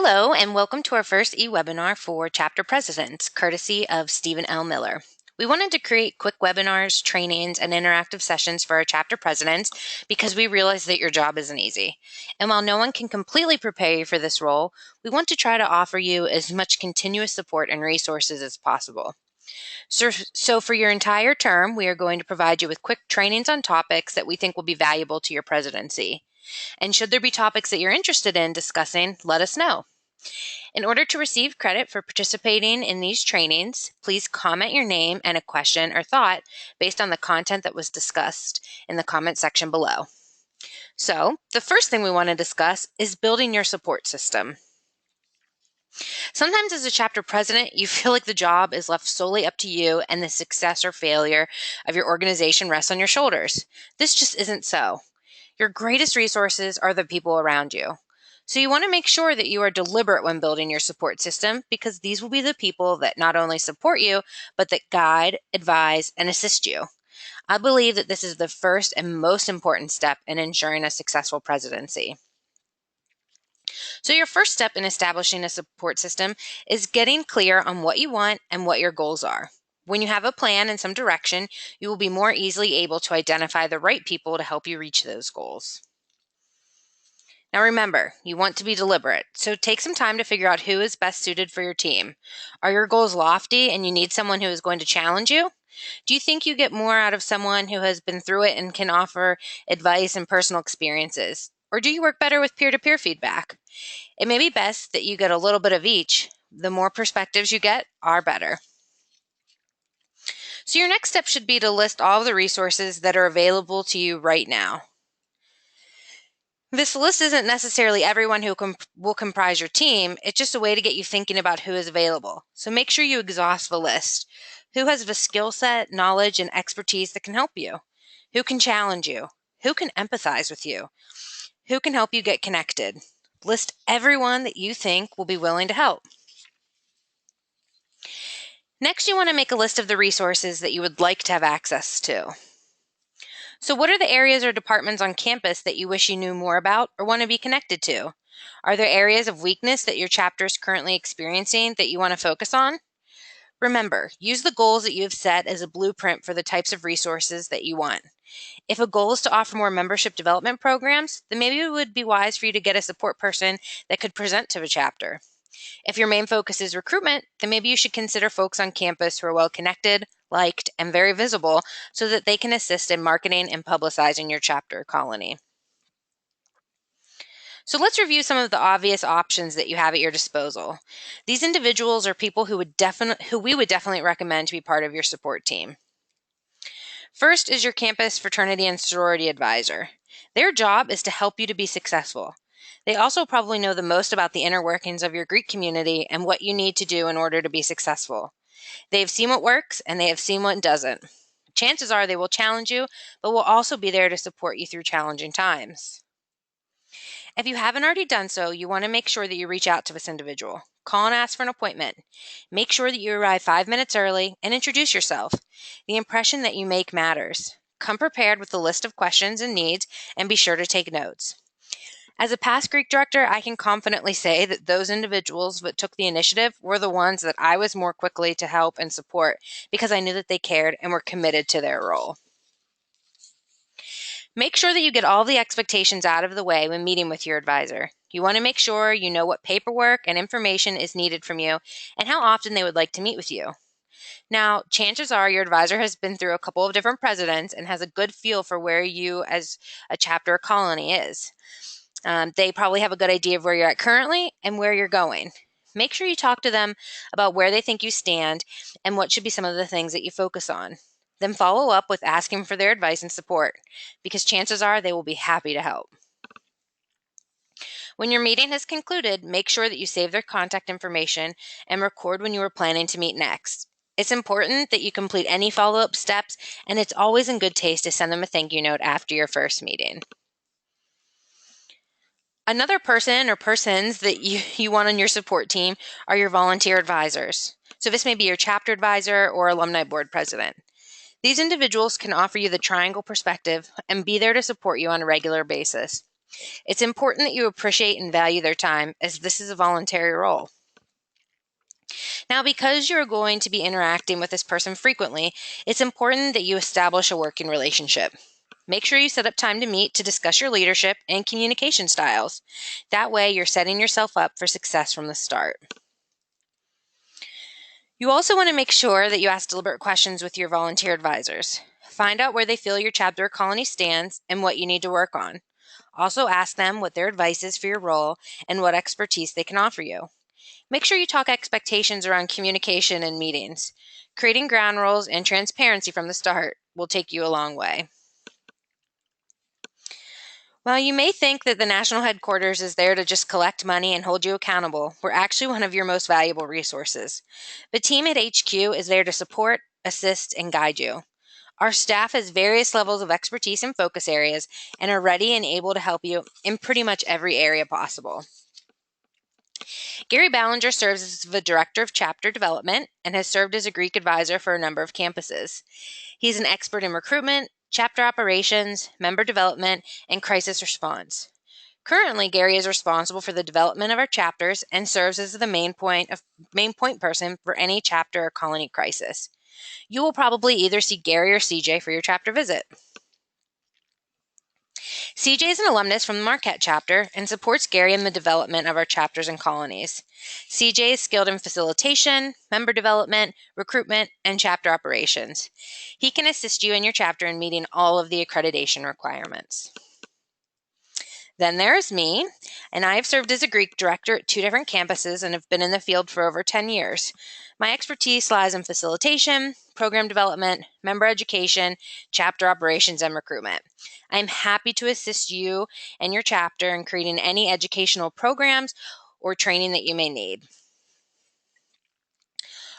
Hello, and welcome to our first e-webinar for chapter presidents, courtesy of Stephen L. Miller. We wanted to create quick webinars, trainings, and interactive sessions for our chapter presidents because we realize that your job isn't easy. And while no one can completely prepare you for this role, we want to try to offer you as much continuous support and resources as possible. So for your entire term, we are going to provide you with quick trainings on topics that we think will be valuable to your presidency. And should there be topics that you're interested in discussing, let us know. In order to receive credit for participating in these trainings, please comment your name and a question or thought based on the content that was discussed in the comment section below. So, the first thing we want to discuss is building your support system. Sometimes as a chapter president, you feel like the job is left solely up to you and the success or failure of your organization rests on your shoulders. This just isn't so. Your greatest resources are the people around you. So you want to make sure that you are deliberate when building your support system because these will be the people that not only support you, but that guide, advise, and assist you. I believe that this is the first and most important step in ensuring a successful presidency. So your first step in establishing a support system is getting clear on what you want and what your goals are. When you have a plan and some direction, you will be more easily able to identify the right people to help you reach those goals. Now remember, you want to be deliberate, so take some time to figure out who is best suited for your team. Are your goals lofty and you need someone who is going to challenge you? Do you think you get more out of someone who has been through it and can offer advice and personal experiences? Or do you work better with peer-to-peer feedback? It may be best that you get a little bit of each. The more perspectives you get are better. So your next step should be to list all of the resources that are available to you right now. This list isn't necessarily everyone who will comprise your team. It's just a way to get you thinking about who is available. So make sure you exhaust the list. Who has the skill set, knowledge, and expertise that can help you? Who can challenge you? Who can empathize with you? Who can help you get connected? List everyone that you think will be willing to help. Next, you want to make a list of the resources that you would like to have access to. So what are the areas or departments on campus that you wish you knew more about or want to be connected to? Are there areas of weakness that your chapter is currently experiencing that you want to focus on? Remember, use the goals that you have set as a blueprint for the types of resources that you want. If a goal is to offer more membership development programs, then maybe it would be wise for you to get a support person that could present to the chapter. If your main focus is recruitment, then maybe you should consider folks on campus who are well connected, liked, and very visible so that they can assist in marketing and publicizing your chapter colony. So let's review some of the obvious options that you have at your disposal. These individuals are people who we would definitely recommend to be part of your support team. First is your campus fraternity and sorority advisor. Their job is to help you to be successful. They also probably know the most about the inner workings of your Greek community and what you need to do in order to be successful. They've seen what works and they have seen what doesn't. Chances are they will challenge you, but will also be there to support you through challenging times. If you haven't already done so, you want to make sure that you reach out to this individual. Call and ask for an appointment. Make sure that you arrive 5 minutes early and introduce yourself. The impression that you make matters. Come prepared with a list of questions and needs and be sure to take notes. As a past Greek director, I can confidently say that those individuals that took the initiative were the ones that I was more quickly to help and support because I knew that they cared and were committed to their role. Make sure that you get all the expectations out of the way when meeting with your advisor. You want to make sure you know what paperwork and information is needed from you and how often they would like to meet with you. Now, chances are your advisor has been through a couple of different presidents and has a good feel for where you as a chapter or colony is. They probably have a good idea of where you're at currently and where you're going. Make sure you talk to them about where they think you stand and what should be some of the things that you focus on. Then follow up with asking for their advice and support, because chances are they will be happy to help. When your meeting has concluded, make sure that you save their contact information and record when you are planning to meet next. It's important that you complete any follow-up steps, and it's always in good taste to send them a thank you note after your first meeting. Another person or persons that you want on your support team are your volunteer advisors. So this may be your chapter advisor or alumni board president. These individuals can offer you the triangle perspective and be there to support you on a regular basis. It's important that you appreciate and value their time, as this is a voluntary role. Now, because you're going to be interacting with this person frequently, it's important that you establish a working relationship. Make sure you set up time to meet to discuss your leadership and communication styles. That way, you're setting yourself up for success from the start. You also want to make sure that you ask deliberate questions with your volunteer advisors. Find out where they feel your chapter or colony stands and what you need to work on. Also ask them what their advice is for your role and what expertise they can offer you. Make sure you talk expectations around communication and meetings. Creating ground rules and transparency from the start will take you a long way. While you may think that the national headquarters is there to just collect money and hold you accountable, we're actually one of your most valuable resources. The team at HQ is there to support, assist, and guide you. Our staff has various levels of expertise and focus areas and are ready and able to help you in pretty much every area possible. Gary Ballinger serves as the Director of Chapter Development and has served as a Greek advisor for a number of campuses. He's an expert in recruitment, chapter operations, member development, and crisis response. Currently, Gary is responsible for the development of our chapters and serves as the main point person for any chapter or colony crisis. You will probably either see Gary or CJ for your chapter visit. CJ is an alumnus from the Marquette chapter and supports Gary in the development of our chapters and colonies. CJ is skilled in facilitation, member development, recruitment, and chapter operations. He can assist you in your chapter in meeting all of the accreditation requirements. Then there's me, and I have served as a Greek director at 2 different campuses and have been in the field for over 10 years. My expertise lies in facilitation, program development, member education, chapter operations, and recruitment. I am happy to assist you and your chapter in creating any educational programs or training that you may need.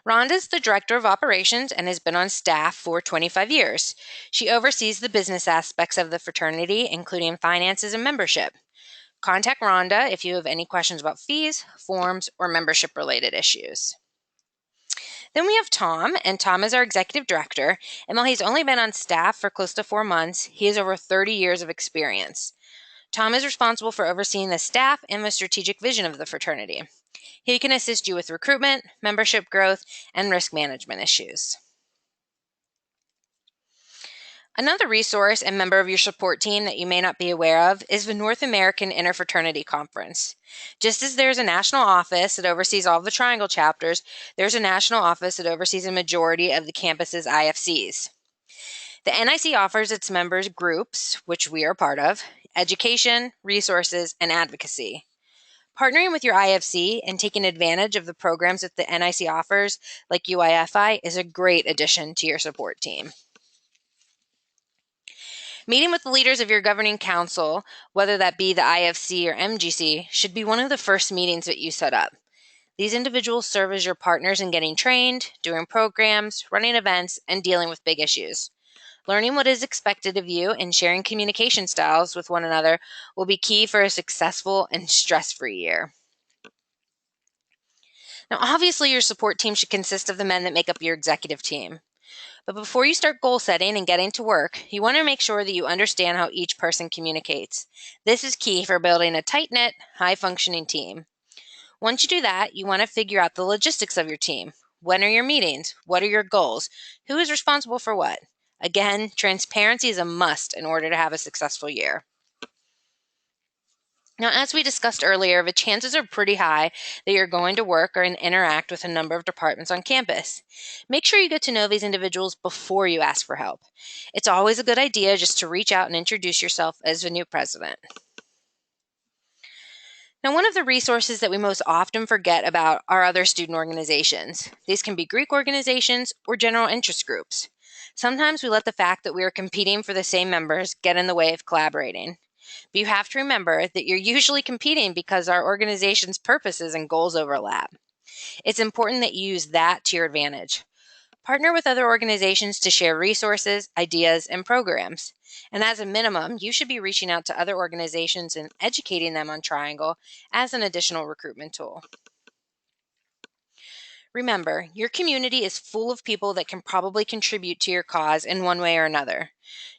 Rhonda is the Director of Operations and has been on staff for 25 years. She oversees the business aspects of the fraternity, including finances and membership. Contact Rhonda if you have any questions about fees, forms, or membership-related issues. Then we have Tom, and Tom is our Executive Director, and while he's only been on staff for close to 4 months, he has over 30 years of experience. Tom is responsible for overseeing the staff and the strategic vision of the fraternity. He can assist you with recruitment, membership growth, and risk management issues. Another resource and member of your support team that you may not be aware of is the North American Interfraternity Conference. Just as there's a national office that oversees all of the Triangle chapters, there's a national office that oversees a majority of the campus's IFCs. The NIC offers its members groups, which we are part of, education, resources, and advocacy. Partnering with your IFC and taking advantage of the programs that the NIC offers, like UIFI, is a great addition to your support team. Meeting with the leaders of your governing council, whether that be the IFC or MGC, should be one of the first meetings that you set up. These individuals serve as your partners in getting trained, doing programs, running events, and dealing with big issues. Learning what is expected of you and sharing communication styles with one another will be key for a successful and stress-free year. Now, obviously, your support team should consist of the men that make up your executive team. But before you start goal setting and getting to work, you want to make sure that you understand how each person communicates. This is key for building a tight-knit, high-functioning team. Once you do that, you want to figure out the logistics of your team. When are your meetings? What are your goals? Who is responsible for what? Again, transparency is a must in order to have a successful year. Now, as we discussed earlier, the chances are pretty high that you're going to work or interact with a number of departments on campus. Make sure you get to know these individuals before you ask for help. It's always a good idea just to reach out and introduce yourself as the new president. Now, one of the resources that we most often forget about are other student organizations. These can be Greek organizations or general interest groups. Sometimes we let the fact that we are competing for the same members get in the way of collaborating. But you have to remember that you're usually competing because our organization's purposes and goals overlap. It's important that you use that to your advantage. Partner with other organizations to share resources, ideas, and programs. And as a minimum, you should be reaching out to other organizations and educating them on Triangle as an additional recruitment tool. Remember, your community is full of people that can probably contribute to your cause in one way or another.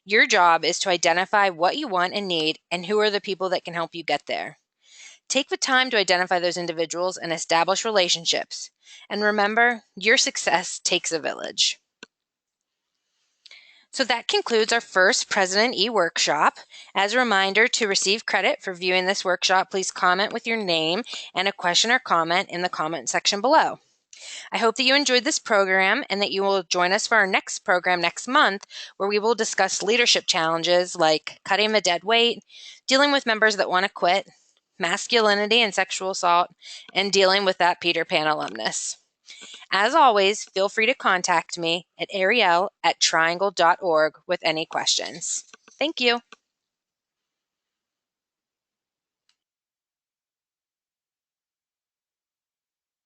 Your job is to identify what you want and need and who are the people that can help you get there. Take the time to identify those individuals and establish relationships. And remember, your success takes a village. So that concludes our first President E workshop. As a reminder, to receive credit for viewing this workshop, please comment with your name and a question or comment in the comment section below. I hope that you enjoyed this program and that you will join us for our next program next month, where we will discuss leadership challenges like cutting the dead weight, dealing with members that want to quit, masculinity and sexual assault, and dealing with that Peter Pan alumnus. As always, feel free to contact me at ariel@triangle.org with any questions. Thank you.